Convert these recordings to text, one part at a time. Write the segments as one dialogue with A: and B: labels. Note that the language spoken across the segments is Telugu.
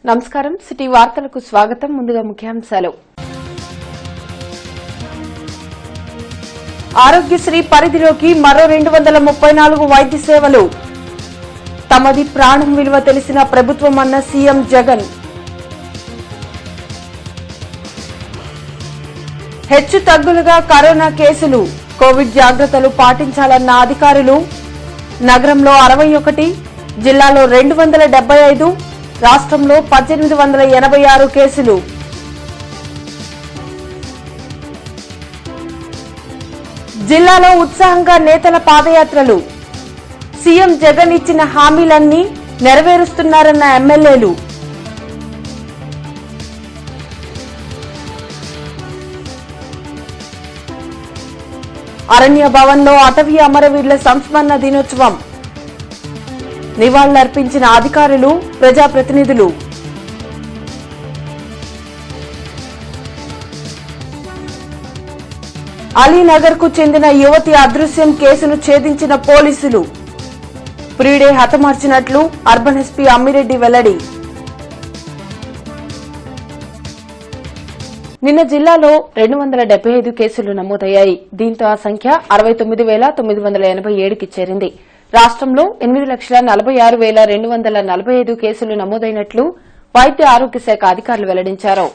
A: నమస్కారం సిటీ వార్తలకు స్వాగతం. ముందుగా ముఖ్యాంశాలు. ఆరోగ్యశ్రీ పరిధిలోకి మరో 234 వైద్య సేవలు. తమది ప్రాణం విలువ తెలిసిన ప్రభుత్వం అన్న సీఎం జగన్. హెచ్చు తగ్గులుగా కరోనా కేసులు. కోవిడ్ జాగ్రత్తలు పాటించాలన్న అధికారులు. నగరంలో 61, జిల్లాలో 275, రాష్ట్రంలో 1886 కేసులు. జిల్లాలో ఉత్సాహంగా నేతల పాదయాత్రలు. సీఎం జగన్ ఇచ్చిన హామీలన్నీ నెరవేరుస్తున్నారన్న ఎమ్మెల్యేలు. అరణ్య భవన్లో అటవీ అమరవీరుల సంస్మరణ దినోత్సవం. నివాళులర్పించిన అధికారులు, ప్రజాప్రతినిధులు. అలీనగర్ కు చెందిన యువతి అదృశ్యం కేసును ఛేదించిన పోలీసులు. ప్రీడే హతమార్చినట్లు అర్బన్ ఎస్పీ అమ్మిరెడ్డి వెల్లడి. నిన్న జిల్లాలో 275 కేసులు నమోదయ్యాయి. దీంతో ఆ సంఖ్య 69,987కి చేరింది. రాష్ట్రంలో 8,46,245 కేసులు నమోదైనట్లు వైద్య ఆరోగ్య శాఖ అధికారులు వెల్లడించారు.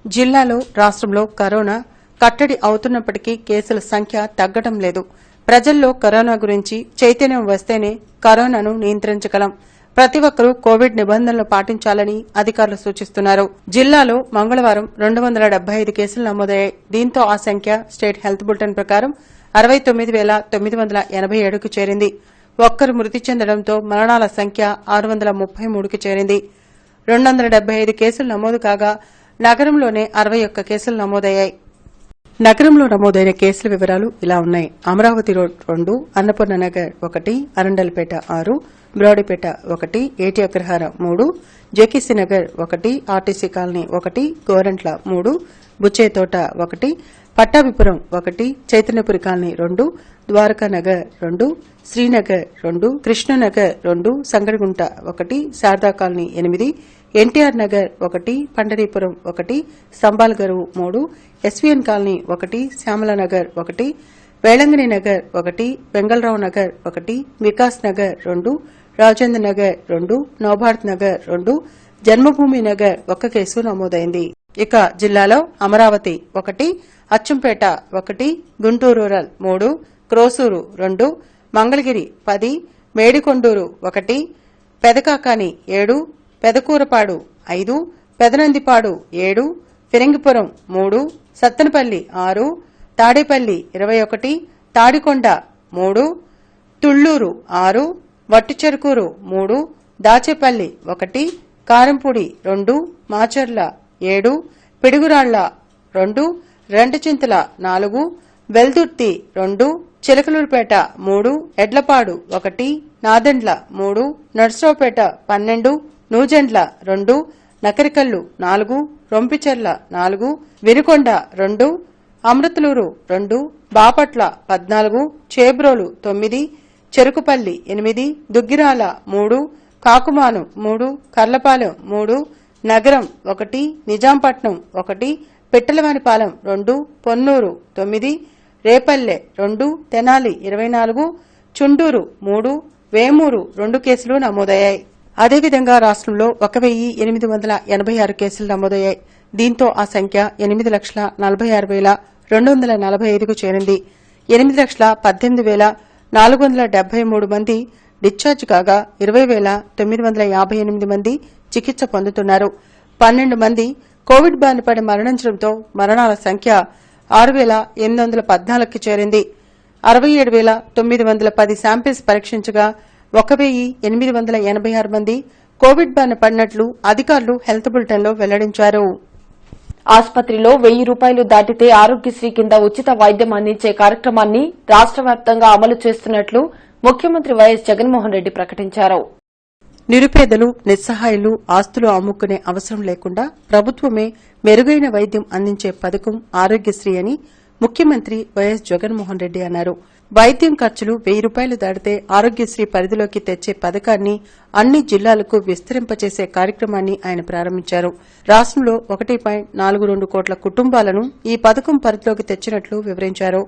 B: జిల్లాలో రాష్ట్రంలో కరోనా కట్టడి అవుతున్నప్పటికీ కేసుల సంఖ్య తగ్గడం లేదు. ప్రజల్లో కరోనా గురించి చైతన్యం వస్తేనే కరోనాను నియంత్రించగలం. ప్రతి ఒక్కరూ కోవిడ్ నిబంధనలు పాటించాలని అధికారులు సూచిస్తున్నారు. జిల్లాలో మంగళవారం 275 కేసులు నమోదయ్యాయి. దీంతో ఆ సంఖ్య స్టేట్ హెల్త్ బులెటిన్ ప్రకారం 69,987కు చేరింది. ఒక్కరు మృతి చెందడంతో మరణాల సంఖ్య 633కి చేరింది. 275 కేసులు నమోదు కాగా నగరంలోనే 61 కేసులు నమోదయ్యాయి. నగరంలో నమోదైన కేసుల వివరాలు ఇలా ఉన్నాయి. Amaravati road 2, Annapurna Nagar 1, Arundelpet 6, Brodipet 1, AT Agraharam 3, JKC Nagar 1, RTC colony 1, Gorantla 3, Buchchethota 1, Pattabhipuram 1, Chaitanyapuri colony 2, Dwaraka Nagar 2, Srinagar 2, Krishnanagar 2, Sangadigunta 1, Sarada colony 8, NTR Nagar 1, Pandaripuram 1, Sambalgaruvu 3, SVN colony 1, Syamalanagar 1, Velangini Nagar 1, Vengalarao Nagar 1, Vikas Nagar 2, Rajendra Nagar 2, Navabharat Nagar 2, జన్మభూమి నగర్ 1 కేసు నమోదైంది. ఇక జిల్లాలో అమరావతి 1, అచ్చంపేట 1, గుంటూరు రూరల్ 3, క్రోసూరు 2, మంగళగిరి 10, మేడికొండూరు 1, పెదకాకాని 7, పెదకూరపాడు 5, పెదనందిపాడు 7, ఫిరంగిపురం 3, సత్తెనపల్లి 6, తాడేపల్లి 21, తాడికొండ 3, తుళ్లూరు 6, వట్టిచెరుకూరు 3, దాచేపల్లి 1, కారంపూడి 2, మాచర్ల 7, పిడుగురాళ్ల 2, రెంటచింతల 4, వెల్దుర్తి 2, చిలకలూరుపేట 3, ఎడ్లపాడు 1, నాదెండ్ల 3, నర్సరావుపేట 12, నూజెండ్ల 2, నకరికల్లు 4, రొంపిచెర్ల 4, వినుకొండ 2, అమృతలూరు 2, బాపట్ల 14, చేబ్రోలు 9, చెరుకుపల్లి 8, దుగ్గిరాల 3, కాకుమాను 3, కర్లపాలెం 3, నగరం 1, నిజాంపట్నం 1, పిట్టలవానిపాలెం 2, పొన్నూరు 9, రేపల్లె 2, తెనాలి 24, చుండూరు 3, వేమూరు 2 కేసులు నమోదయ్యాయి. అదేవిధంగా రాష్ట్రంలో 1,886 కేసులు నమోదయ్యాయి. దీంతో ఆ సంఖ్య 8,46,245కు చేరింది. 8,18,473 మంది డిశ్చార్జ్ కాగా 20,958 మంది చికిత్స పొందుతున్నారు. 12 మంది కోవిడ్ బారిన పడి మరణించడంతో మరణాల సంఖ్య 6,814కి చేరింది. 67,910 శాంపిల్స్ పరీక్షించగా 1,886 మంది కోవిడ్ బారిన పడినట్లు అధికారులు హెల్త్ బులెటిన్లో వెల్లడించారు.
A: ఆసుపత్రిలో 1,000 రూపాయలు దాటితే ఆరోగ్యశ్రీ కింద ఉచిత వైద్యం అందించే కార్యక్రమాన్ని రాష్ట వ్యాప్తంగా అమలు చేస్తున్నట్లు ముఖ్యమంత్రి వైఎస్ జగన్మోహన్ రెడ్డి ప్రకటించారు.
B: నిరుపేదలు, నిస్సహాయులు ఆస్తులు అమ్ముకునే అవసరం లేకుండా ప్రభుత్వమే మెరుగైన వైద్యం అందించే పథకం ఆరోగ్యశ్రీ అని ముఖ్యమంత్రి వైఎస్ జగన్మోహన్ రెడ్డి అన్నారు. వైద్యం ఖర్చులు 1000 రూపాయలు దాటితే ఆరోగ్యశ్రీ పరిధిలోకి తెచ్చే పథకాన్ని అన్ని జిల్లాలకు విస్తరింపచేసే కార్యక్రమాన్ని ఆయన ప్రారంభించారు. రాష్టంలో 1.42 కోట్ల కుటుంబాలను ఈ పథకం పరిధిలోకి తెచ్చినట్లు వివరించారు.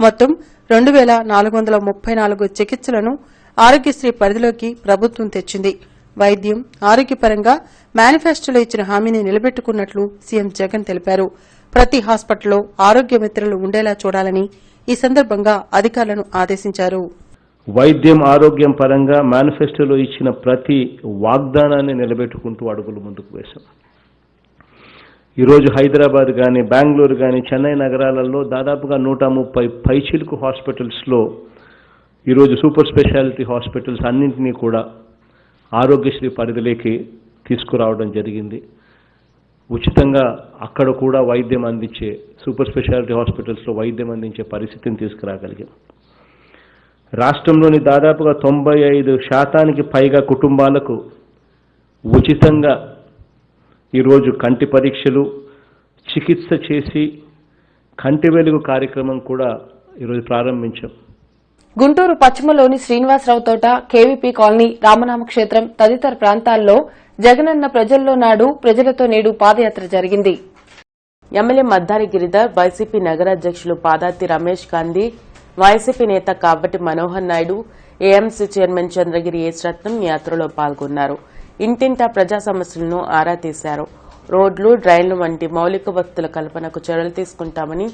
B: మొత్తం 2434 చికిత్సలను ఆరోగ్యశ్రీ పరిధిలోకి ప్రభుత్వం తెచ్చింది. వైద్యం, ఆరోగ్యపరంగా మేనిఫెస్టోలో ఇచ్చిన హామీని నిలబెట్టుకున్నట్లు సీఎం జగన్ తెలిపారు. ప్రతి హాస్పిటల్లో ఆరోగ్య మిత్రులు ఉండేలా చూడాలని ఈ సందర్భంగా అధికారులను ఆదేశించారు.
C: వైద్యం, ఆరోగ్యం పరంగా మేనిఫెస్టోలో ఇచ్చిన ప్రతి వాగ్దానాన్ని నిలబెట్టుకుంటూ అడుగులు ముందుకు వేశాం. ఈరోజు హైదరాబాద్ కానీ, బెంగళూరు కానీ, చెన్నై నగరాలలో దాదాపుగా 130 పైచిలుకు హాస్పిటల్స్లో ఈరోజు సూపర్ స్పెషాలిటీ హాస్పిటల్స్ అన్నింటినీ కూడా ఆరోగ్యశ్రీ పరిధిలోకి తీసుకురావడం జరిగింది. ఉచితంగా అక్కడ కూడా వైద్యం అందించే, సూపర్ స్పెషాలిటీ హాస్పిటల్స్లో వైద్యం అందించే పరిస్థితిని తీసుకురాగలిగాం. రాష్ట్రంలోని దాదాపుగా 95% పైగా కుటుంబాలకు ఉచితంగా ఈరోజు కంటి పరీక్షలు, చికిత్స చేసి కంటి వెలుగు కార్యక్రమం కూడా ఈరోజు ప్రారంభించాం.
A: గుంటూరు పశ్చిమలోని శ్రీనివాసరావు తోట, కేవీపీ కాలనీ, రామనామ క్షేత్రం తదితర ప్రాంతాల్లో జగనన్న ప్రజల్లో నాడు, ప్రజలతో నేడు పాదయాత్ర జరిగింది.
D: ఎమ్మెల్యే మద్దాలి గిరిధర్, వైసీపీ నగరాధ్యక్షులు పాదాతి రమేష్ గాంధీ, వైసీపీ నేత కావటి మనోహర్ నాయుడు, ఏఎంసీ చైర్మన్ చంద్రగిరి ఏశ్రత్నం యాత్రలో పాల్గొన్నారు. ఇంటింటా ప్రజా సమస్యలను ఆరా తీశారు. రోడ్లు, డ్రైన్లు వంటి మౌలిక వసతుల కల్పనకు చర్యలు తీసుకుంటామని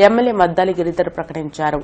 D: ఎమ్మెల్యే మద్దాలి గిరిధర్ ప్రకటించారు.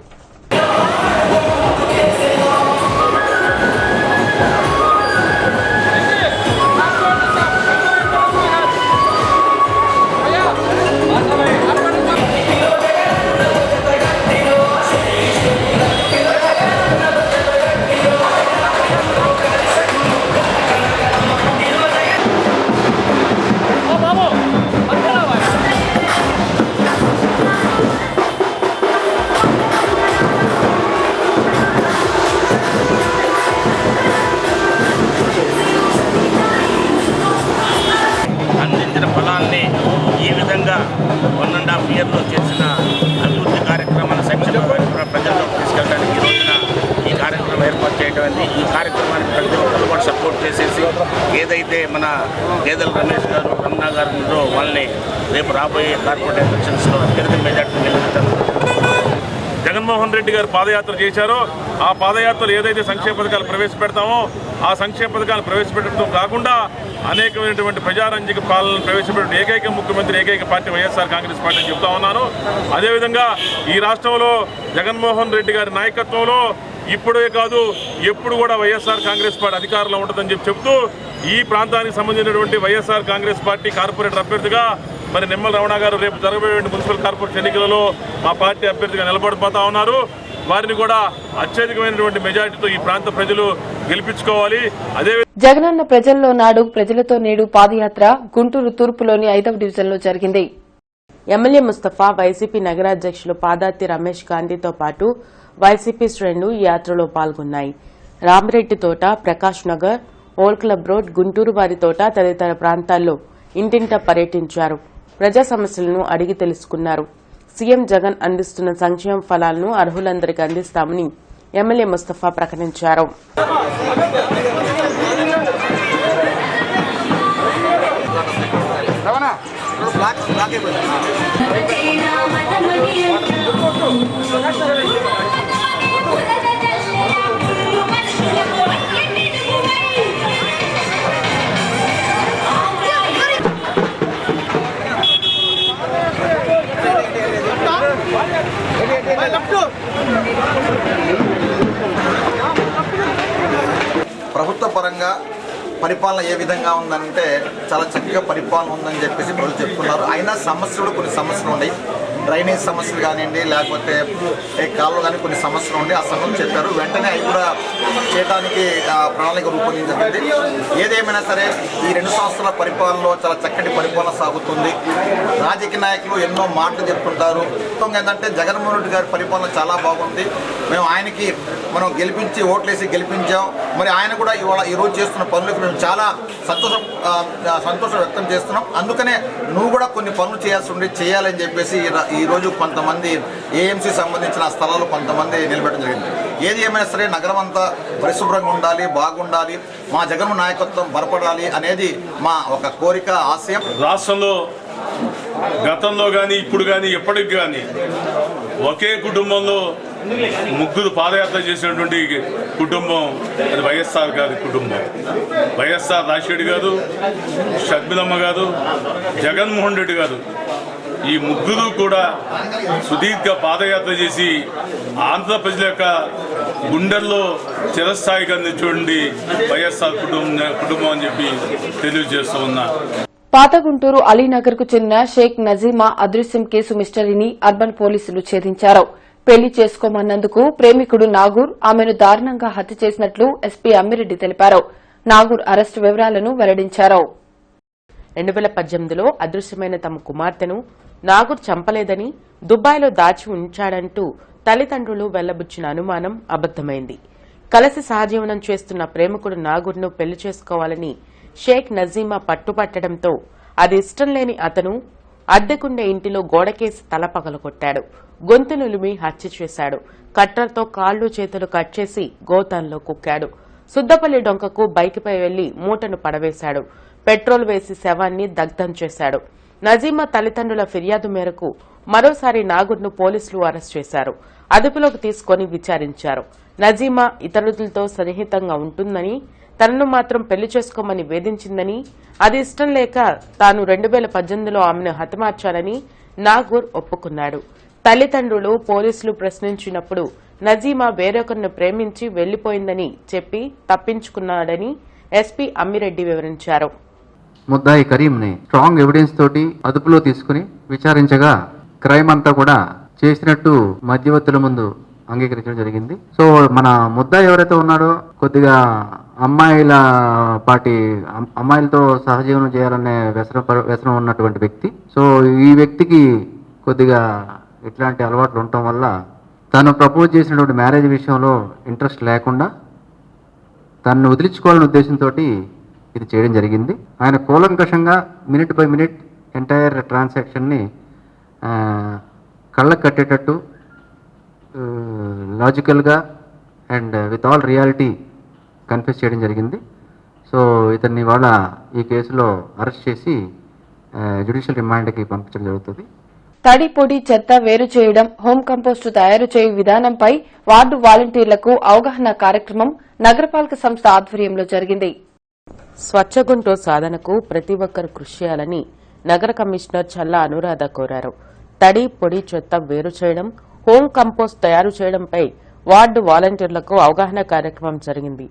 E: అందించిన ఫలాల్ని ఈ విధంగా 1.5 ఇయర్లో చేసిన అభివృద్ధి కార్యక్రమాల సంక్షేమ ప్రజల్లోకి తీసుకెళ్ళడానికి ఈ రోజున ఈ కార్యక్రమం ఏర్పాటు చేయడం అయింది. ఈ కార్యక్రమానికి ప్రతి ఒక్కరు కూడా సపోర్ట్ చేసేసి ఏదైతే మన గేదెల రమేష్ గారు, రమణ గారు ఉన్నారో వాళ్ళని రేపు రాబోయే కార్పొరేట్ ఎలక్షన్స్లో అత్యధిక మెజార్టీ నిలబెడతారు.
F: జగన్మోహన్ రెడ్డి గారు పాదయాత్ర చేశారో ఆ పాదయాత్రలో ఏదైతే సంక్షేమ పథకాలు ప్రవేశపెడతామో ఆ సంక్షేమ పథకాలు ప్రవేశపెట్టడం కాకుండా అనేకమైనటువంటి ప్రజారంజక పాలనను ప్రవేశపెట్టిన ఏకైక ముఖ్యమంత్రి, ఏకైక పార్టీ వైఎస్ఆర్ కాంగ్రెస్ పార్టీ అని చెప్తా ఉన్నాను. అదేవిధంగా ఈ రాష్ట్రంలో జగన్మోహన్ రెడ్డి గారి నాయకత్వంలో ఇప్పుడే కాదు ఎప్పుడు కూడా వైఎస్ఆర్ కాంగ్రెస్ పార్టీ అధికారంలో ఉంటుందని చెప్తూ ఈ ప్రాంతానికి సంబంధించినటువంటి వైఎస్ఆర్ కాంగ్రెస్ పార్టీ కార్పొరేటర్ అభ్యర్థిగా మరి నిమ్మల రమణ గారు రేపు జరగబోయే మున్సిపల్ కార్పొరేషన్ ఎన్నికలలో మా పార్టీ అభ్యర్థిగా నిలబడిపోతా ఉన్నారు. వారిని కూడా అత్యధికమైనటువంటి మెజారిటీతో ఈ ప్రాంత ప్రజలు గెలిపించుకోవాలి. అదే
A: జగనన్న ప్రజల్లో నాడు, ప్రజలతో నేడు పాదయాత్ర గుంటూరు తూర్పులోని 5వ డివిజన్లో జరిగింది.
D: ఎమ్మెల్యే ముస్తఫా, వైసీపీ నగరాధ్యక్షులు పాదాతి రమేష్ గాంధీతో పాటు వైసీపీ శ్రేణులు ఈ యాత్రలో పాల్గొన్నాయి. రామిరెడ్డి తోట, Prakash Nagar, old club road, Guntur వారి తోట తదితర ప్రాంతాల్లో ఇంటింటా పర్యటించారు. ప్రజా సమస్యలను అడిగి తెలుసుకున్నారు. సీఎం జగన్ అందిస్తున్న సంక్షేమ ఫలాలను అర్హులందరికీ అందిస్తామని ఎమ్మెల్యే ముస్తఫా ప్రకటించారు.
G: ప్రభుత్వ పరంగా పరిపాలన ఏ విధంగా ఉందంటే చాలా చక్కగా పరిపాలన ఉందని చెప్పేసి ప్రజలు చెప్తున్నారు. అయినా సమస్యలు, కొన్ని సమస్యలు ఉన్నాయి. డ్రైనేజ్ సమస్యలు కానివ్వండి, లేకపోతే కాలువలు కానీ కొన్ని సమస్యలు ఉండి ఆ సమస్యలు చెప్పారు. వెంటనే అవి కూడా చేయడానికి ప్రణాళిక రూపొందించబడింది. ఏదేమైనా సరే ఈ 2 సంవత్సరాల పరిపాలనలో చాలా చక్కటి పరిపాలన సాగుతుంది. రాజకీయ నాయకులు ఎన్నో మాటలు చెప్తుంటారు. ఏంటంటే జగన్మోహన్ రెడ్డి గారి పరిపాలన చాలా బాగుంది, మేము ఆయనకి మనం ఓట్లేసి గెలిపించాం. మరి ఆయన కూడా ఈరోజు చేస్తున్న పనులకు మేము చాలా సంతోషం వ్యక్తం చేస్తున్నాం. అందుకనే నువ్వు కూడా కొన్ని పనులు చేయాలని చెప్పేసి ఈరోజు కొంతమంది ఏఎంసీ సంబంధించిన స్థలాలు కొంతమంది నిలబెట్టడం జరిగింది. ఏది ఏమైనా సరే నగరం అంతా పరిశుభ్రంగా ఉండాలి, బాగుండాలి, మా జగన్ నాయకత్వం బలపడాలి అనేది మా ఒక కోరిక, ఆశయం.
F: రాష్ట్రంలో గతంలో కానీ ఇప్పుడు కానీ ఎప్పటికి కానీ ఒకే కుటుంబంలో ముగ్గురు పాదయాత్ర చేసినటువంటి కుటుంబం అది వైఎస్ఆర్ గారి కుటుంబం. వైఎస్ఆర్ రాజశేఖర్ గారు, షర్మిలమ్మ గారు, జగన్మోహన్ రెడ్డి గారు, ఈ ముగ్గురు కూడా సుదీర్ఘ పాదయాత్ర చేసి ఆంధ్ర ప్రజల యొక్క గుండెల్లో చిరస్థాయిగా నిల్చోండి వైఎస్ఆర్ కుటుంబం అని చెప్పి తెలియజేస్తూ ఉన్నా.
A: పాత గుంటూరు అలీనగర్ కు చెందిన షేక్ నజీమా అదృశ్యం కేసు మిస్టరీని అర్బన్ పోలీసులు ఛేదించారు. పెళ్లి చేసుకోమన్నందుకు ప్రేమికుడు నాగూర్ ఆమెను దారుణంగా హత్య చేసినట్లు ఎస్పీ అమ్మిరెడ్డి తెలిపారు. నాగూర్ అరెస్టు వివరాలను వెల్లడించారు.
D: 2018లో అదృశ్యమైన తమ కుమార్తెను నాగూర్ చంపలేదని, దుబాయ్లో దాచి ఉంచాడంటూ తల్లిదండ్రులు వెళ్లబుచ్చిన అనుమానం అబద్దమైంది. కలిసి సహజీవనం చేస్తున్న ప్రేమికుడు నాగూర్ను పెళ్లి చేసుకోవాలని షేక్ నజీమా పట్టుపట్టడంతో అది ఇష్టం లేని అతను అద్దెకుండే ఇంటిలో గోడకేసి తల పగలగొట్టాడు. గొంతు నులిమి హత్య చేశాడు. కట్టర్తో కాళ్లు చేతులు కట్ చేసి గోతాంలో కుక్కాడు. సుద్దపల్లి డొంకకు బైక్పై వెళ్లి మూటను పడవేశాడు. పెట్రోల్ వేసి శవాన్ని దగ్ధం చేశాడు. నజీమా తల్లిదండ్రుల ఫిర్యాదు మేరకు మరోసారి నాగూర్ను పోలీసులు అరెస్ట్ చేశారు. అదుపులోకి తీసుకుని విచారించారు. నజీమా ఇతరులతో సన్నిహితంగా ఉంటుందని, తనను మాత్రం పెళ్లి చేసుకోమని వేధించిందని, అది ఇష్టం లేక తాను 2018లో ఆమెను హతమార్చాలని నాగూర్ ఒప్పుకున్నాడు. తల్లిదండ్రులు పోలీసులు ప్రశ్నించినప్పుడు నజీమా వేరొకరిని ప్రేమించి వెళ్లిపోయిందని చెప్పి తప్పించుకున్నాడని ఎస్పీ అమ్మిరెడ్డి వివరించారు.
H: ముద్దాయి కరీంని స్ట్రాంగ్ ఎవిడెన్స్ తోటి అదుపులో తీసుకుని విచారించగా క్రైమ్ అంతా కూడా చేసినట్టు మధ్యవర్తుల ముందు అంగీకరించడం జరిగింది. సో మన ముద్దాయి ఎవరైతే ఉన్నాడో కొద్దిగా అమ్మాయిలతో సహజీవనం చేయాలనే వ్యసనం ఉన్నటువంటి వ్యక్తి. సో ఈ వ్యక్తికి కొద్దిగా ఇట్లాంటి అలవాట్లు ఉండటం వల్ల తను ప్రపోజ్ చేసినటువంటి మ్యారేజ్ విషయంలో ఇంట్రెస్ట్ లేకుండా తనను వదిలించుకోవాలనే ఉద్దేశంతో ఇది చేయడం జరిగింది. ఆయన కూలంకషంగా మినిట్ బై మినిట్ ఎంటైర్ ట్రాన్సాక్షన్ని కళ్ళకు కట్టేటట్టు లాజికల్గా and with all reality confess చేయడం జరిగింది. సో ఇతన్ని వాళ్ళ ఈ కేసులో అరెస్ట్ చేసి జ్యుడిషియల్ రిమాండ్కి పంపించడం జరుగుతుంది.
A: తడి పొడి చెత్త వేరు చేయడం, హోం కంపోస్టు తయారు చేయు విధానంపై వార్డు వాలంటీర్లకు అవగాహన కార్యక్రమం నగరపాలక సంస్థ ఆధ్వర్యంలో జరిగింది.
D: స్వచ్ఛ గుంటూరు సాధనకు ప్రతి ఒక్కరూ కృషి చేయాలని నగర కమిషనర్ చల్లా అనురాధ కోరారు. తడి పొడి చెత్త వేరు చేయడం, హోం కంపోస్ట్ తయారు చేయడంపై వార్డు వాలంటీర్లకు అవగాహన కార్యక్రమం జరిగింది.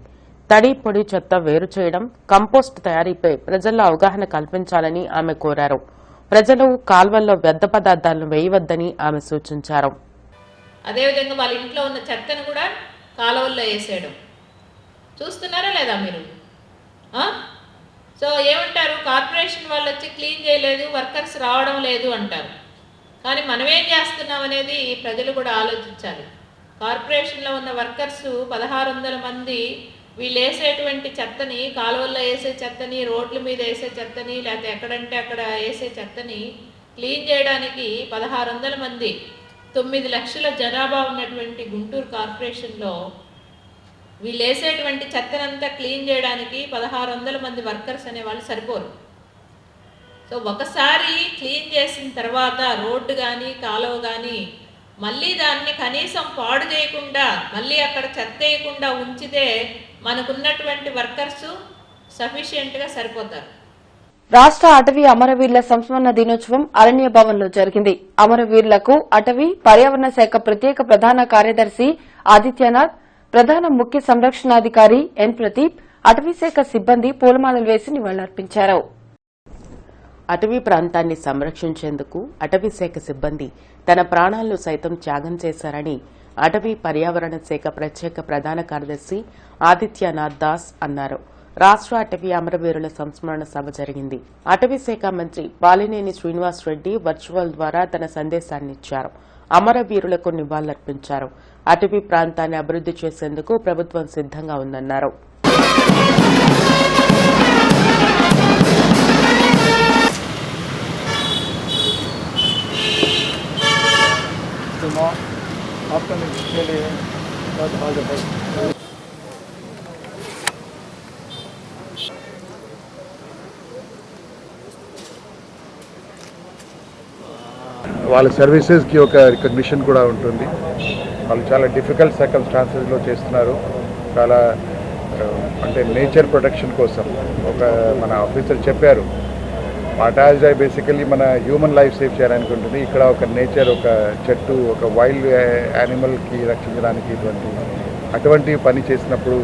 D: తడి పొడి చెత్త వేరు చేయడం, కంపోస్ట్ తయారీపై ప్రజల్లో అవగాహన కల్పించాలని ఆమె కోరారు. ప్రజలు కాల్వల్లో వ్యర్థ పదార్థాలను వేయవద్దని ఆమె సూచించారు.
I: అదేవిధంగా వాళ్ళ ఇంట్లో ఉన్న చెత్తను కూడా కాలువల్లో వేసేయడం చూస్తున్నారా లేదా మీరు? సో ఏమంటారు, కార్పొరేషన్ వాళ్ళు వచ్చి క్లీన్ చేయలేదు, వర్కర్స్ రావడం లేదు అంటారు. కానీ మనం ఏం చేస్తున్నాం అనేది ప్రజలు కూడా ఆలోచించాలి. కార్పొరేషన్లో ఉన్న వర్కర్స్ 1600 మంది వీళ్ళు వేసేటువంటి చెత్తని, కాలువల్లో వేసే చెత్తని, రోడ్ల మీద వేసే చెత్తని, లేకపోతే ఎక్కడంటే అక్కడ వేసే చెత్తని క్లీన్ చేయడానికి 1600 మంది, 9 లక్షల జనాభా ఉన్నటువంటి గుంటూరు కార్పొరేషన్లో వీళ్ళు వేసేటువంటి చెత్తనంతా క్లీన్ చేయడానికి 1600 మంది వర్కర్స్ అనేవాళ్ళు సరిపోరు. సో ఒకసారి క్లీన్ చేసిన తర్వాత రోడ్డు కానీ కాలువ కానీ మళ్ళీ దాన్ని కనీసం పాడు చేయకుండా, మళ్ళీ అక్కడ చెత్త వేయకుండా ఉంచితే మనకున్నటువంటి వర్కర్స్ సఫిషియెంట్గా సరిపోతారు.
A: రాష్ట్ర అటవీ అమరవీరుల సంస్మరణ దినోత్సవం అరణ్య భవన్లో జరిగింది. అమరవీరులకు అటవీ పర్యావరణ శాఖ ప్రత్యేక ప్రధాన కార్యదర్శి ఆదిత్యనాథ్, ప్రధాన ముఖ్య సంరక్షణాధికారి ఎన్ ప్రదీప్, అటవీశాఖ సిబ్బంది పూలమాలలు వేసి నివాళులర్పించారు.
D: అటవీ ప్రాంతాన్ని సంరక్షించేందుకు అటవీశాఖ సిబ్బంది తన ప్రాణాలను సైతం త్యాగం చేశారని అటవీ పర్యావరణ శాఖ ప్రత్యేక ప్రధాన కార్యదర్శి ఆదిత్యనాథ్ దాస్ అన్నారు. రాష్ట్ర అటవీ అమరవీరుల సంస్మరణ సభ జరిగింది. అటవీశాఖ మంత్రి బాలినేని శ్రీనివాసరెడ్డి వర్చువల్ ద్వారా తన సందేశాన్నిచ్చారు. అమరవీరులకు నివాళులర్పించారు. అటవీ ప్రాంతాన్ని అభివృద్ధి చేసేందుకు ప్రభుత్వం సిద్ధంగా ఉందన్నారు.
J: వాళ్ళ సర్వీసెస్కి ఒక రికగ్నిషన్ కూడా ఉంటుంది. వాళ్ళు చాలా డిఫికల్ట్ సర్కమ్స్టాన్సెస్లో చేస్తున్నారు. చాలా అంటే నేచర్ ప్రొటెక్షన్ కోసం ఒక మన ఆఫీసర్ చెప్పారు, పాటాజ్ బేసికలీ మన హ్యూమన్ లైఫ్ సేవ్ చేయడానికి ఉంటుంది. ఇక్కడ ఒక నేచర్, ఒక చెట్టు, ఒక వైల్డ్ యానిమల్కి రక్షించడానికి అటువంటి పని చేసినప్పుడు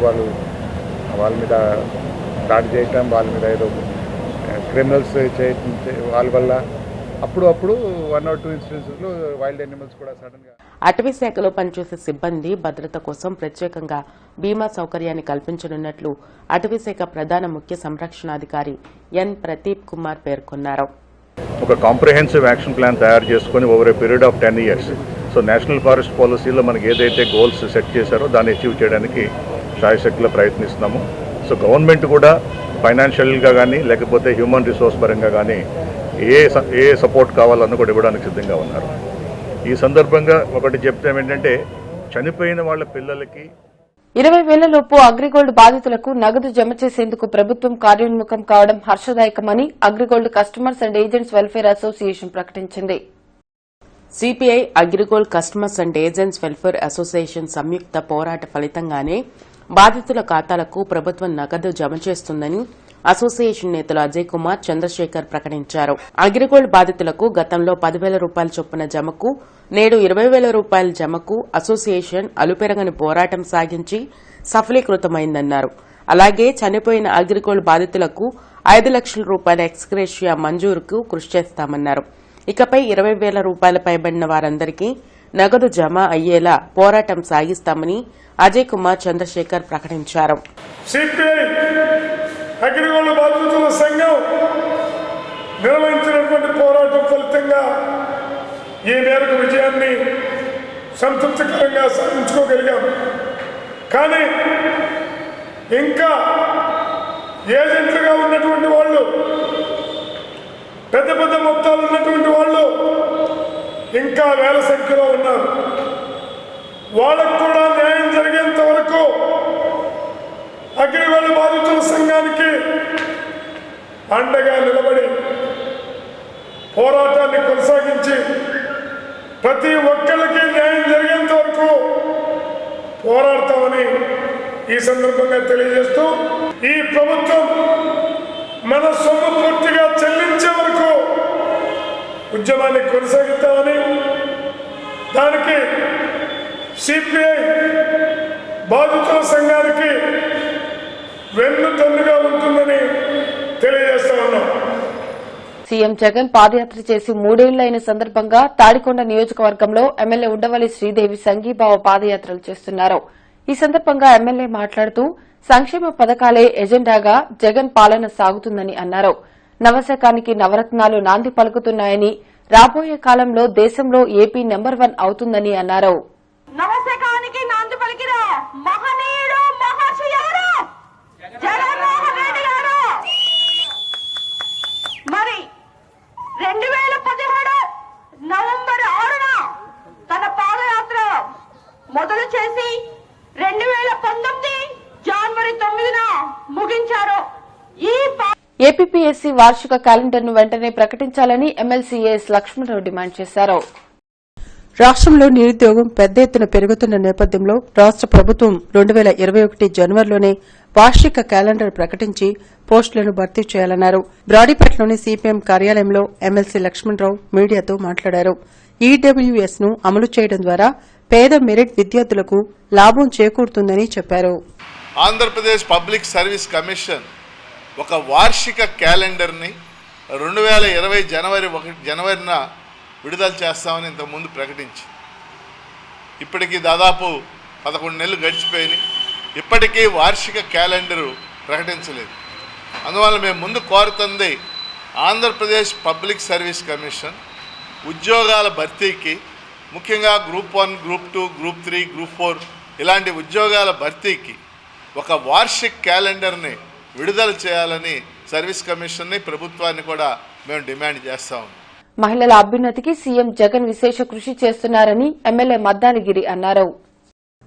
J: వాళ్ళ మీద దాడి చేయటం, వాళ్ళ మీద ఏదో క్రిమినల్స్ వాళ్ళ వల్ల అప్పుడు 1 or 2 ఇన్సిడెంట్స్లో వైల్డ్ యానిమల్స్ కూడా సడన్గా.
D: అటవీ శాఖలో పనిచేసే సిబ్బంది భద్రత కోసం ప్రత్యేకంగా బీమా సౌకర్యాన్ని కల్పించనున్నట్లు అటవీ శాఖ ప్రధాన ముఖ్య సంరక్షణాధికారి ఎన్ ప్రదీప్ కుమార్ పేర్కొన్నారు.
J: ఒక కాంప్రిహెన్సివ్ యాక్షన్ ప్లాన్ తయారు చేసుకుని over a period of 10 years. So national forest పాలసీలో మనకి ఏదైతే గోల్స్ సెట్ చేశారో దాన్ని అచీవ్ చేయడానికి శాయశక్తిలో ప్రయత్నిస్తున్నాము. సో గవర్నమెంట్ కూడా ఫైనాన్షియల్గా కానీ లేకపోతే హ్యూమన్ రిసోర్స్ పరంగా కానీ ఏ సపోర్ట్ కావాలన్నా కూడా ఇవ్వడానికి సిద్ధంగా ఉన్నారు. ఈ సందర్భంగా ఒకటి చెప్తాం ఏంటంటే, చనిపోయిన వాళ్ళ పిల్లలకి
A: 20,000 లోపు అగ్రిగోల్డ్ బాధితులకు నగదు జమ చేసేందుకు ప్రభుత్వం కార్యోన్ముఖం కావడం హర్షదాయకమని Agrigold customers and agents welfare association ప్రకటించింది.
D: CPI Agrigold customers and agents welfare association సంయుక్త పోరాట ఫలితంగానే బాధితుల ఖాతాలకు ప్రభుత్వం నగదు జమ చేస్తుందని అసోసియేషన్ నేతలు అజయ్ కుమార్, చంద్రశేఖర్ ప్రకటించారు. అగ్రిగోల్డ్ బాధితులకు గతంలో 10,000 రూపాయల చొప్పున జమకు, నేడు 20,000 రూపాయల జమకు అసోసియేషన్ అలుపెరగని పోరాటం సాగించి సఫలీకృతమైందన్నారు. అలాగే చనిపోయిన అగ్రిగోల్డ్ బాధితులకు 5 లక్షల రూపాయల ఎక్స్గ్రేషియా మంజూరుకు కృషి చేస్తామన్నారు. ఇకపై 20,000 రూపాయల పైబడిన వారందరికీ నగదు జమ అయ్యేలా పోరాటం సాగిస్తామని అజయ్ కుమార్, చంద్రశేఖర్ ప్రకటించారు.
F: అగ్రిగోల్డ్ బాధితుల సంఘం నిర్వహించినటువంటి పోరాటం ఫలితంగా ఈ మేరకు విజయాన్ని సంతృప్తికరంగా సాధించుకోగలిగాం. కానీ ఇంకా ఏజెంట్లుగా ఉన్నటువంటి వాళ్ళు, పెద్ద పెద్ద మొత్తాలు ఉన్నటువంటి వాళ్ళు ఇంకా వేల సంఖ్యలో ఉన్నారు. వాళ్ళకు కూడా న్యాయం జరిగేంత వరకు అగ్రిగోల్డ్ బాధితుల సంఘానికి అండగా నిలబడి పోరాటాన్ని కొనసాగించి ప్రతి ఒక్కరికి న్యాయం జరిగేంత వరకు పోరాడతామని ఈ సందర్భంగా తెలియజేస్తూ, ఈ ప్రభుత్వం మన సొమ్ము పూర్తిగా చెల్లించే వరకు ఉద్యమాన్ని కొనసాగిద్దామని, దానికి సిపిఐ బాధితుల సంఘానికి వెన్నుదన్నుగా ఉంటుందని తెలియజేస్తా ఉన్నాం.
A: సీఎం జగన్ పాదయాత్ర చేసి 3 ఏళ్లైన సందర్భంగా తాడికొండ నియోజకవర్గంలో ఎమ్మెల్యే ఉండవల్లి శ్రీదేవి సంఘీభావ పాదయాత్రలు చేస్తున్నారు. ఈ సందర్భంగా ఎమ్మెల్యే మాట్లాడుతూ సంక్షేమ పథకాలే ఎజెండాగా జగన్ పాలన సాగుతుందని అన్నారు. నవశకానికి నవరత్నాలు నాంది పలుకుతున్నాయని, రాబోయే కాలంలో దేశంలో ఏపీ నెంబర్ 1 అవుతుందని అన్నారు.
K: నవశకానికి నాంది పలికిన మహనీయుడు మహాశయుడు జగన్మోహన్ రెడ్డి గారు మరి 2017 నవంబర్ 6న తన పాదయాత్ర మొదలు చేసి 2019 జనవరి 9న ముగించారు. ఈ
A: ఏపీపీఎస్సీ వార్షిక క్యాలెండర్ను వెంటనే ప్రకటించాలని ఎమ్మెల్సీ ఏఎస్ లక్ష్మణరావు డిమాండ్ చేశారు.
B: రాష్ట్రంలో నిరుద్యోగం పెద్ద ఎత్తున పెరుగుతున్న నేపథ్యంలో రాష్ట్ర ప్రభుత్వం 2021 జనవరిలోనే వార్షిక క్యాలెండర్ ప్రకటించి పోస్టులను భర్తీ చేయాలన్నారు. బ్రాడీపేటలోని సిపిఎం కార్యాలయంలో ఎమ్మెల్సీ లక్ష్మణరావు మీడియాతో మాట్లాడారు. ఈడబ్ల్యూఎస్ ను అమలు చేయడం ద్వారా పేద మెరిట్ విద్యార్థులకు లాభం చేకూరుతుందని చెప్పారు.
L: ఆంధ్రప్రదేశ్ పబ్లిక్ సర్వీస్ కమిషన్ ఒక వార్షిక క్యాలెండర్ని 2020 జనవరిన విడుదల చేస్తామని ఇంతకుముందు ప్రకటించి ఇప్పటికీ దాదాపు 11 నెలలు గడిచిపోయినాయి. ఇప్పటికీ వార్షిక క్యాలెండరు ప్రకటించలేదు. అందువల్ల మేము ముందు కోరుతుంది ఆంధ్రప్రదేశ్ పబ్లిక్ సర్వీస్ కమిషన్ ఉద్యోగాల భర్తీకి ముఖ్యంగా గ్రూప్ 1, గ్రూప్ 2, గ్రూప్ 3, గ్రూప్ 4 ఇలాంటి ఉద్యోగాల భర్తీకి ఒక వార్షిక క్యాలెండర్ని విడుదల చేయాలని సర్వీస్ కమిషన్ని, ప్రభుత్వాన్ని కూడా మేము డిమాండ్ చేస్తాం.
A: మహిళల అభ్యున్నతికి సీఎం జగన్ విశేష కృషి చేస్తున్నారని ఎమ్మెల్యే మద్దాలిగిరి అన్నారు.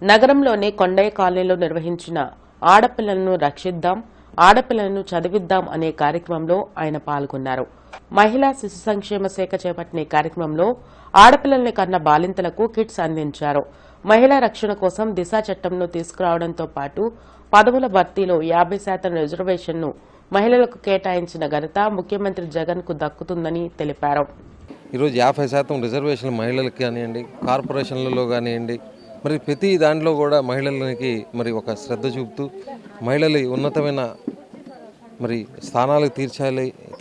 D: నగరంలోని కొండయ్య కాలనీలో నిర్వహించిన ఆడపిల్లలను రక్షిద్దాం, ఆడపిల్లలను చదివిద్దాం అనే కార్యక్రమంలో ఆయన పాల్గొన్నారు. మహిళా శిశు సంక్షేమ శాఖ చేపట్టిన కార్యక్రమంలో ఆడపిల్లల్ని కన్న బాలింతలకు కిట్స్ అందించారు. మహిళా రక్షణ కోసం దిశ చట్టంను తీసుకురావడంతో పాటు పదవుల భర్తీలో 50% రిజర్వేషన్ను మహిళలకు కేటాయించిన ఘనత ముఖ్యమంత్రి జగన్ కు దక్కుతుందని తెలిపారు.
M: ఈరోజు 50% రిజర్వేషన్లు మహిళలకు కానివ్వండి, కార్పొరేషన్లలో కానివ్వండి, మరి ప్రతి దాంట్లో కూడా మహిళలకి మరి ఒక శ్రద్ధ చూపుతూ మహిళలు ఉన్నతమైన మరి స్థానాలకు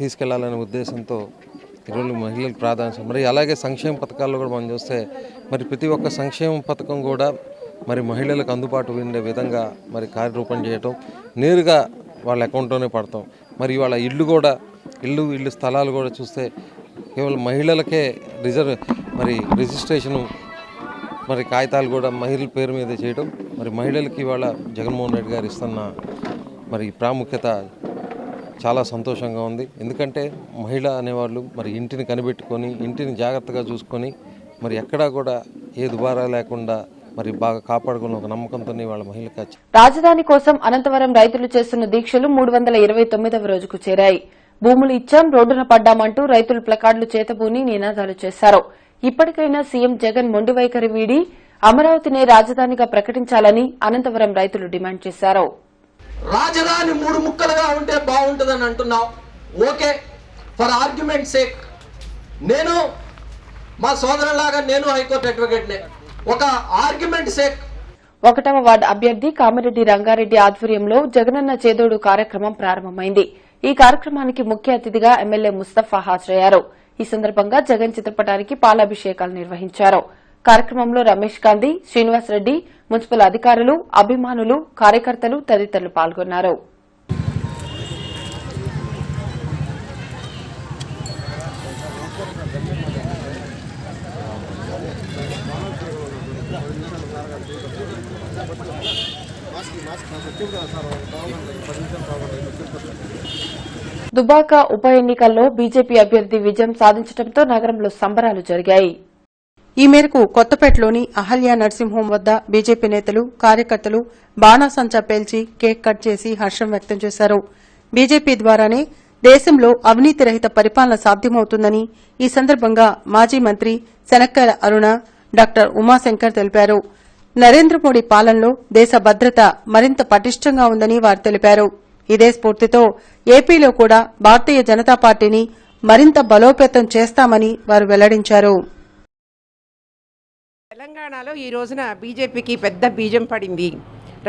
M: తీసుకెళ్లాలనే ఉద్దేశంతో ఈరోజు మహిళలకు ప్రాధాన్యత. మరి అలాగే సంక్షేమ పథకాల్లో కూడా మనం చూస్తే మరి ప్రతి ఒక్క సంక్షేమ పథకం కూడా మరి మహిళలకు అందుబాటు ఉండే విధంగా మరి కార్యరూపం చేయటం, నేరుగా వాళ్ళ అకౌంట్లోనే పడతాం. మరి వాళ్ళ ఇల్లు స్థలాలు కూడా చూస్తే కేవలం మహిళలకే రిజిస్ట్రేషను మరి కాగితాలు కూడా మహిళల పేరు మీద చేయడం, మరి మహిళలకి ఇవాళ జగన్మోహన్ రెడ్డి గారు ఇస్తున్న మరి ప్రాముఖ్యత చాలా సంతోషంగా ఉంది. ఎందుకంటే మహిళ అనేవాళ్ళు మరి ఇంటిని కనిపెట్టుకొని, ఇంటిని జాగ్రత్తగా చూసుకొని, మరి ఎక్కడా కూడా ఏ దుబారా లేకుండా మరి బాగా కాపాడుకున్న ఒక నమ్మకంతో వాళ్ళ మహిళలకు.
A: రాజధాని కోసం అనంతవరం రైతులు చేస్తున్న దీక్షలు 329వ రోజుకు చేరాయి. భూములు ఇచ్చాం, రోడ్డున పడ్డామంటూ రైతులు ప్లకార్డులు చేతబూని నినాదాలు చేశారు. ఇప్పటికైనా సీఎం జగన్ మొండి వైఖరి వీడి అమరావతినే రాజధానిగా ప్రకటించాలని అనంతవరం రైతులు డిమాండ్ చేశారు.
N: రాజధాని 3 ముక్కలుగా ఉంటే బాగుంటుందని అంటున్నావు. ఓకే, ఫర్ ఆర్గ్యుమెంట్ సేక్ నేను మా సోదరులాగా నేను హైకోర్టు అడ్వకేట్నే. ఒక ఆర్గ్యుమెంట్ సేక్
A: 1వ వార్డు అభ్యర్థి కామిరెడ్డి రంగారెడ్డి ఆధ్వర్యంలో జగనన్న చేదోడు కార్యక్రమం ప్రారంభమైంది. ఈ కార్యక్రమానికి ముఖ్య అతిథిగా ఎమ్మెల్యే ముస్తఫా హాజరయ్యారు. ఈ సందర్భంగా జగన్ చిత్రపటానికి పాలాభిషేకాలు నిర్వహించారు. కార్యక్రమంలో రమేష్ గాంధీ, శ్రీనివాసరెడ్డి, మున్సిపల్ అధికారులు, అభిమానులు, కార్యకర్తలు తదితరులు పాల్గొన్నారు. దుబాక ఉప ఎన్నికల్లో బీజేపీ అభ్యర్థి విజయం సాధించడంతో నగరంలో సంబరాలు జరిగాయి.
B: ఈ మేరకు కొత్తపేటలోని అహల్య నర్సింగ్ హోం వద్ద బీజేపీ నేతలు, కార్యకర్తలు బాణాసంచా పేల్చి కేక్ కట్ చేసి హర్షం వ్యక్తం చేశారు. బీజేపీ ద్వారానే దేశంలో అవినీతి రహిత పరిపాలన సాధ్యమవుతుందని ఈ సందర్భంగా మాజీ మంత్రి శనక్కల అరుణ, డాక్టర్ ఉమాశంకర్ తెలిపారు. నరేంద్ర మోడీ పాలనలో దేశ భద్రత మరింత పటిష్టంగా ఉందని వారు తెలిపారు. ఇదే స్ఫూర్తితో ఏపీలో కూడా భారతీయ జనతా పార్టీని మరింత బలోపేతం చేస్తామని వారు వెల్లడించారు.
O: తెలంగాణలో ఈ రోజున బీజేపీకి పెద్ద బీజం పడింది.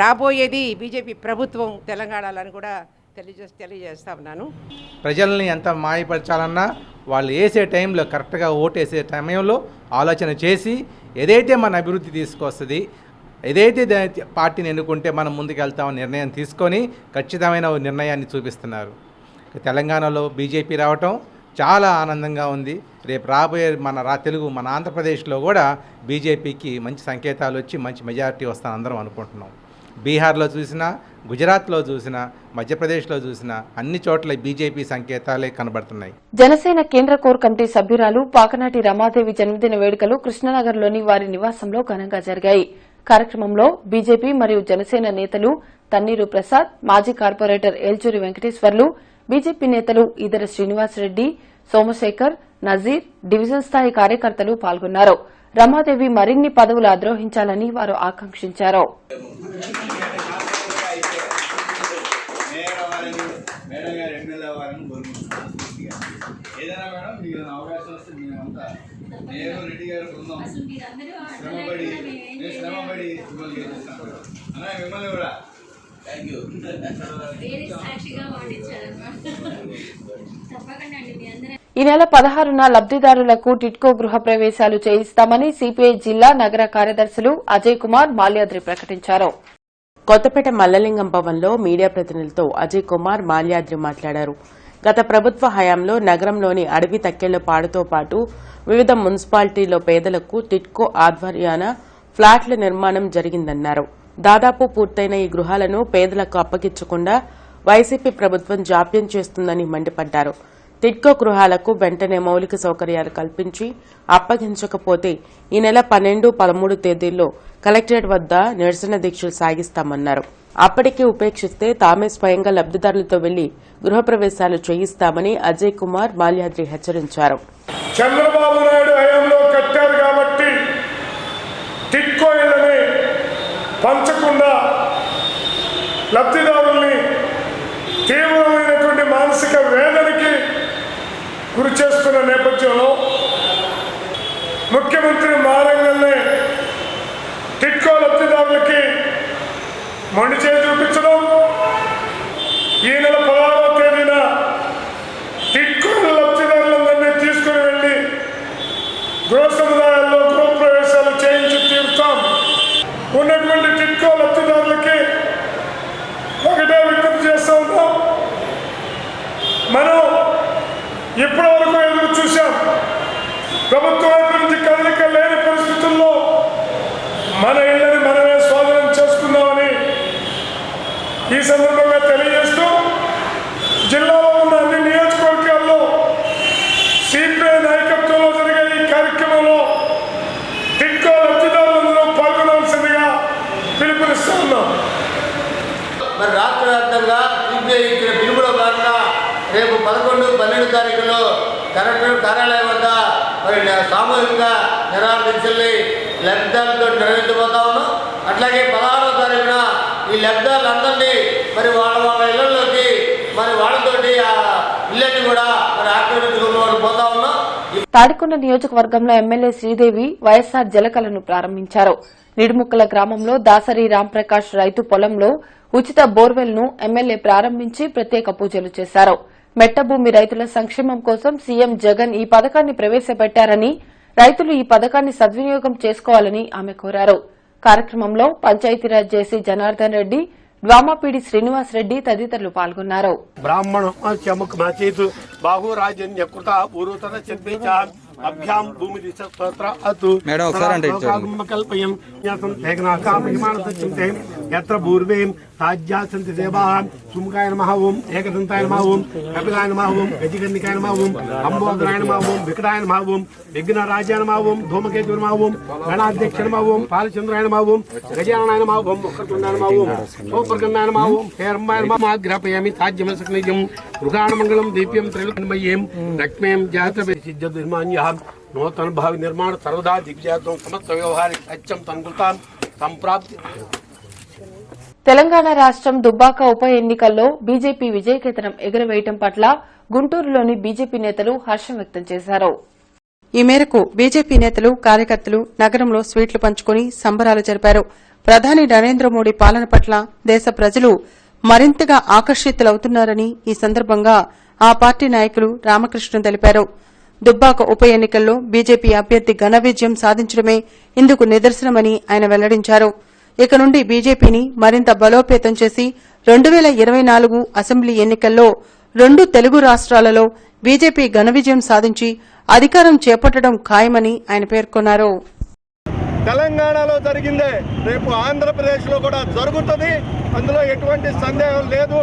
O: రాబోయేది బీజేపీ ప్రభుత్వం తెలంగాణలో కూడా తెలియజేస్తా ఉన్నాను.
P: ప్రజల్ని ఎంత మాయపరచాలన్నా వాళ్ళు వేసే టైంలో కరెక్ట్గా ఓటేసే సమయంలో ఆలోచన చేసి ఏదైతే మన అభివృద్ధి తీసుకొస్తుంది, ఏదైతే పార్టీని ఎన్నుకుంటే మనం ముందుకు వెళ్తామని నిర్ణయం తీసుకొని ఖచ్చితమైన నిర్ణయాన్ని చూపిస్తున్నారు. తెలంగాణలో బీజేపీ రావటం చాలా ఆనందంగా ఉంది. రేపు రాబోయే మన ఆంధ్రప్రదేశ్లో కూడా బీజేపీకి మంచి సంకేతాలు వచ్చి మంచి మెజారిటీ వస్తాను అందరం అనుకుంటున్నాం. బీహార్లో చూసినా, గుజరాత్లో చూసినా, మధ్యప్రదేశ్లో చూసినా అన్ని చోట్ల బీజేపీ సంకేతాలే కనబడుతున్నాయి.
A: జనసేన కేంద్ర కోర్ కమిటీ సభ్యురాలు పాకనాటి రమాదేవి జన్మదిన వేడుకలు కృష్ణనగర్లోని వారి నివాసంలో ఘనంగా జరిగాయి. కార్యక్రమంలో బీజేపీ మరియు జనసేన నేతలు తన్నీరు ప్రసాద్, మాజీ కార్పొరేటర్ ఏల్చూరి వెంకటేశ్వర్లు, బీజేపీ నేతలు ఈదర శ్రీనివాసరెడ్డి, సోమశేఖర్, నజీర్, డివిజన్ స్థాయి కార్యకర్తలు పాల్గొన్నారు. రమాదేవి మరిన్ని పదవులు అధిరోహించాలని వారు ఆకాంక్షించారు. ఈ నెల 16న లబ్దిదారులకు టిట్కో గృహ ప్రవేశాలు చేయిస్తామని సిపిఐ జిల్లా నగర కార్యదర్శులు అజయ్ కుమార్, మాల్యాద్రి ప్రకటించారు.
D: కొత్తపేట మల్లలింగం భవన్లో మీడియా ప్రతినిధులతో అజయ్ కుమార్, మాల్యాద్రి మాట్లాడారు. గత ప్రభుత్వ హయాంలో నగరంలోని అడవి తక్కెళ్లపాడుతో పాటు వివిధ మున్సిపాలిటీల్లో పేదలకు టిట్కో ఆధ్వర్యాన ఫ్లాట్ల నిర్మాణం జరిగిందన్నారు. దాదాపు పూర్తయిన ఈ గృహాలను పేదలకు అప్పగించకుండా వైసీపీ ప్రభుత్వం జాప్యం చేస్తుందని మండిపడ్డారు. టిట్కో గృహాలకు వెంటనే మౌలిక సౌకర్యాలు కల్పించి అప్పగించకపోతే ఈ నెల 12, 13 తేదీల్లో కలెక్టరేట్ వద్ద నిరసన దీక్షలు సాగిస్తామన్నారు. అప్పటికీ ఉపేక్షిస్తే తామే స్వయంగా లబ్దిదారులతో వెళ్లి గృహప్రవేశాలు చేయిస్తామని అజయ్ కుమార్ మాల్యాద్రి హెచ్చరించారు.
Q: చంద్రబాబు నాయుడు హయాంలో కట్టారు కాబట్టి టిట్కో ఇళ్లని పంచకుండా లబ్ధిదారుల్ని తీవ్రమైనటువంటి మానసిక వేదనకి గురి చేస్తున్న నేపథ్యంలో ముఖ్యమంత్రి మారంగానే టిట్కో లబ్ధిదారులకి మొండి చేయి చూపించడం, ఈ నెల 16వ తేదీన టిట్కో లబ్ధిదారులందరినీ తీసుకుని వెళ్ళి గృహ సముదాయాల్లో గృహ ప్రవేశాలు చేయించి తీరుతాం. ఉన్నటువంటి టిట్కో లబ్ధిదారులకి ఒకటే విజ్ఞప్తి చేస్తూ ఉన్నాం. మనం ఇప్పటి వరకు ఎదురు చూశాం. ప్రభుత్వం వైపు నుంచి కదలిక లేని పరిస్థితుల్లో మన ఇళ్లని మనమే స్వాధీనం చేసుకుందామని ఈ సందర్భంగా తెలియజేస్తూ, జిల్లాలో ఉన్న అన్ని నియోజకవర్గాల్లో సిపిఐ నాయకత్వంలో జరిగే ఈ కార్యక్రమంలో టిట్కో లబ్ధిదారులందరూ పాల్గొనవలసిందిగా పిలుపునిస్తా ఉన్నాం.
R: మరి రాష్ట్ర వ్యాప్తంగా సిపిఐ ఇచ్చిన పిలుపులో భాగంగా రేపు 11, 12 తారీఖులో కలెక్టర్ కార్యాలయం వద్ద మరి సామూహికంగా నిరాకరించల్ని లబ్ధిదారులతో నిర్వహించబోతా ఉన్నాం. అట్లాగే 16వ తారీఖున ఈ లబ్ధిదారులందరినీ మరి వాళ్ళ ఇళ్లలోకి మరి వాళ్ళతోటి ఆ ఇళ్ళని కూడా మరి ఆక్రమించుకుని పోతా ఉన్నాం.
A: తాడికొండ నియోజకవర్గంలో ఎమ్మెల్యే శ్రీదేవి వైఎస్సార్ జలకలను ప్రారంభించారు. నిడుముక్కల గ్రామంలో దాసరి రాంప్రకాష్ రైతు పొలంలో ఉచిత బోర్వెల్ ను ఎమ్మెల్యే ప్రారంభించి ప్రత్యేక పూజలు చేశారు. మెట్టభూమి రైతుల సంక్షేమం కోసం సీఎం జగన్ ఈ పథకాన్ని ప్రవేశపెట్టారని, రైతులు ఈ పథకాన్ని సద్వినియోగం చేసుకోవాలని ఆమె కోరారు. కార్యక్రమంలో పంచాయతీరాజ్ జేసీ జనార్దన్ రెడ్డి, డ్వామాపీడి శ్రీనివాస్ రెడ్డి తదితరులు పాల్గొన్నారు.
S: అభ్యాం భూమి స్తోత్ర అతు కల్పయం యత్ర పూర్వేం రాజ్యాసంతి దేవాం సుముఖాయ నమః ఓం ఏకదంతాయ నమః ఓం కపిలాయ నమః ఓం గజకర్ణికాయ నమః ఓం అంబోదరాయ నమః ఓం వికటాయ నమః ఓం విఘ్నరాజాయ నమః ఓం ధూమకేతు నమః ఓం గణాధ్యక్ష నమః ఓం పాలచంద్రాయ నమః ఓం గజాననాయ నమః ఓం ముఖతుండాయ నమః ఓం సోపర్గన్నాయ నమః ఓం హేరంబాయ నమః ఆగ్రహపయామి సాధ్యమసకనిజం గృహాణమంగళం దీప్యం త్రైలోక్యమయ్యేం లక్ష్మీం జాతవేసిద్ధర్మాన్య నూతన భావి నిర్మాణ సర్వదా దిగ్జాతం సమస్త వ్యవహారిక సత్యం తన్కృతాం సంప్రాప్తి.
A: తెలంగాణ రాష్ట్రం దుబ్బాక ఉప ఎన్నికల్లో బీజేపీ విజయకేతనం ఎగురవేయడం పట్ల గుంటూరులోని బీజేపీ నేతలు హర్షం వ్యక్తం చేశారు.
B: ఈ మేరకు బీజేపీ నేతలు, కార్యకర్తలు నగరంలో స్వీట్లు పంచుకుని సంబరాలు జరిపారు. ప్రధాని నరేంద్ర మోడీ పాలన పట్ల దేశ ప్రజలు మరింతగా ఆకర్షితులవుతున్నారని ఈ సందర్భంగా ఆ పార్టీ నాయకులు రామకృష్ణ తెలిపారు. దుబ్బాక ఉప ఎన్నికల్లో బీజేపీ అభ్యర్థి ఘన విజయం సాధించడమే ఇందుకు నిదర్శనమని ఆయన వెల్లడించారు. ఇక నుండి బీజేపీని మరింత బలోపేతం చేసి 2024 అసెంబ్లీ ఎన్నికల్లో 2 తెలుగు రాష్ట్రాలలో బీజేపీ ఘన విజయం సాధించి అధికారం చేపట్టడం ఖాయమని ఆయన పేర్కొన్నారు.
S: తెలంగాణలో జరిగిందే రేపు ఆంధ్రప్రదేశ్లో కూడా జరుగుతుంది, అందులో ఎటువంటి సందేహం లేదు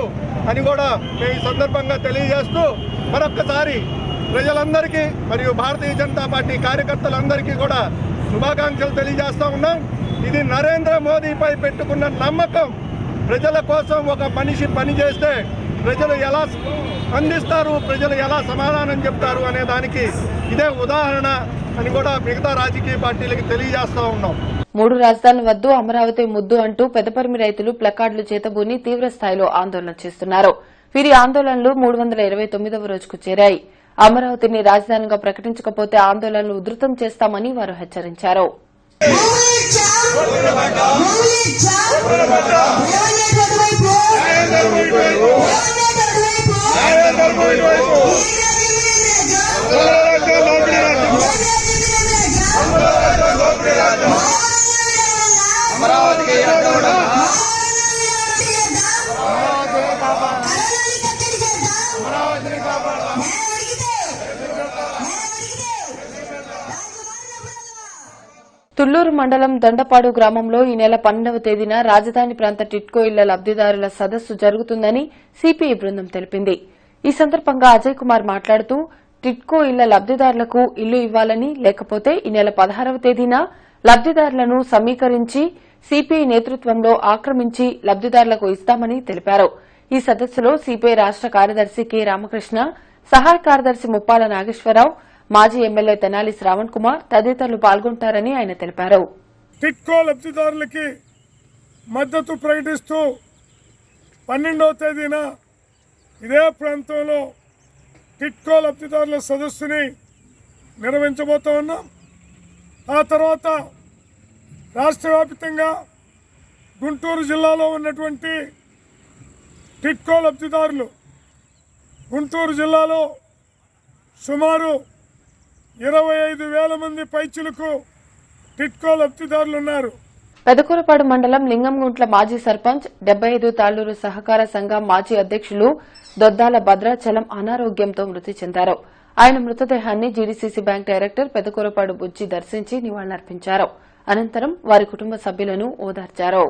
S: అని కూడా మేము ఈ సందర్భంగా తెలియజేస్తూ మరొక్కసారి ప్రజలందరికీ మరియు భారతీయ జనతా పార్టీ కార్యకర్తలందరికీ కూడా శుభాకాంక్షలు తెలియజేస్తా ఉన్నాం. ఇది నరేంద్ర మోదీపై పెట్టుకున్న నమ్మకం. ప్రజల కోసం ఒక మనిషి పనిచేస్తే ప్రజలు ఎలా స్పందిస్తారు, ప్రజలు ఎలా సమాధానం చెప్తారు అనే దానికి ఇదే ఉదాహరణ అని కూడా మిగతా రాజకీయ పార్టీలకు తెలియజేస్తా ఉన్నాం.
A: 3 రాజధానుల వద్దు, అమరావతి ముద్దు అంటూ పెదపరిమి రైతులు ప్లకార్డులు చేతబూని తీవ్ర స్థాయిలో ఆందోళన చేస్తున్నారు. వీరి ఆందోళనలు 329వ రోజుకు చేరాయి. అమరావతిని రాజధానిగా ప్రకటించకపోతే ఆందోళనలు ఉధృతం చేస్తామని వారు హెచ్చరించారు.
S: అమరావతికి
A: మండలం దొండపాడు గ్రామంలో ఈ నెల 12వ తేదీన రాజధాని ప్రాంత టిట్కో ఇళ్ల లబ్దిదారుల సదస్సు జరుగుతుందని సిపిఐ బృందం తెలిపింది. ఈ సందర్భంగా అజయ్ కుమార్ మాట్లాడుతూ టిట్కో ఇళ్ల లబ్దిదారులకు ఇల్లు ఇవ్వాలని, లేకపోతే ఈ నెల 16వ తేదీన లబ్దిదారులను సమీకరించి సిపిఐ నేతృత్వంలో ఆక్రమించి లబ్దిదారులకు ఇస్తామని తెలిపారు. ఈ సదస్సులో సిపిఐ రాష్ట కార్యదర్శి కె రామకృష్ణ, సహాయ కార్యదర్శి ముప్పాల నాగేశ్వరరావు, మాజీ ఎమ్మెల్యే తెనాలి శ్రావణ్ కుమార్ తదితరులు పాల్గొంటారని ఆయన తెలిపారు.
Q: టిట్కో లబ్దిదారులకి మద్దతు ప్రకటిస్తూ 12వ తేదీన ఇదే ప్రాంతంలో టిట్కో లబ్దిదారుల సదస్సుని నిర్వహించబోతా ఉన్నాం. ఆ తర్వాత రాష్ట్ర వ్యాప్తంగా గుంటూరు జిల్లాలో ఉన్నటువంటి టిట్కో లబ్దిదారులు, గుంటూరు జిల్లాలో సుమారు 25,000 మంది పైచులకు టిట్కో లబ్దిదారులు ఉన్నారు.
A: పెదకూరపాడు మండలం లింగంగుంట్ల మాజీ సర్పంచ్ 75 తాళ్లూరు సహకార సంఘం మాజీ అధ్యక్షులు దొద్దాల భద్రాచలం అనారోగ్యంతో మృతి చెందారు. ఆయన మృతదేహాన్ని జీడీసీసీ బ్యాంక్ డైరెక్టర్ పెదకూరపాడు బుజ్జి దర్శించి నివాళులర్పించారు. అనంతరం వారి కుటుంబ సభ్యులను ఓదార్చారు.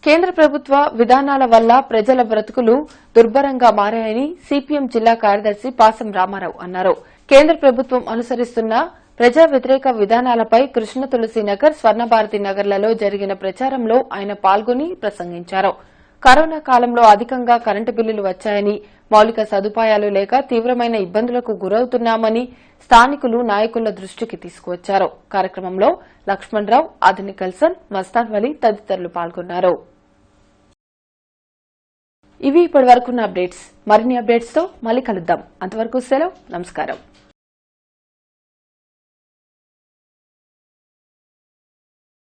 A: కేంద్ర ప్రభుత్వ విధానాల వల్ల ప్రజల బ్రతుకులు దుర్భరంగా మారాయని సిపిఎం జిల్లా కార్యదర్శి పాసం రామారావు అన్నారు. కేంద్ర ప్రభుత్వం అనుసరిస్తున్న ప్రజా వ్యతిరేక విధానాలపై కృష్ణ తులసి నగర్, స్వర్ణభారతి నగర్లలో జరిగిన ప్రచారంలో ఆయన పాల్గొని ప్రసంగించారు. కరోనా కాలంలో అధికంగా కరెంటు బిల్లులు వచ్చాయని, మౌలిక సదుపాయాలు లేక తీవ్రమైన ఇబ్బందులకు గురవుతున్నామని స్థానికులు నాయకుల దృష్టికి తీసుకువచ్చారు. కార్యక్రమంలో లక్ష్మణరావు, ఆదిని కల్సన్, మస్తాన్ వలి తదితరులు పాల్గొన్నారు. ఇవి ఇప్పటి వరకున్న అప్డేట్స్. మరిన్ని అప్డేట్స్ తో మళ్ళీ కలుద్దాం. అంతవరకు సెలవు. నమస్కారం.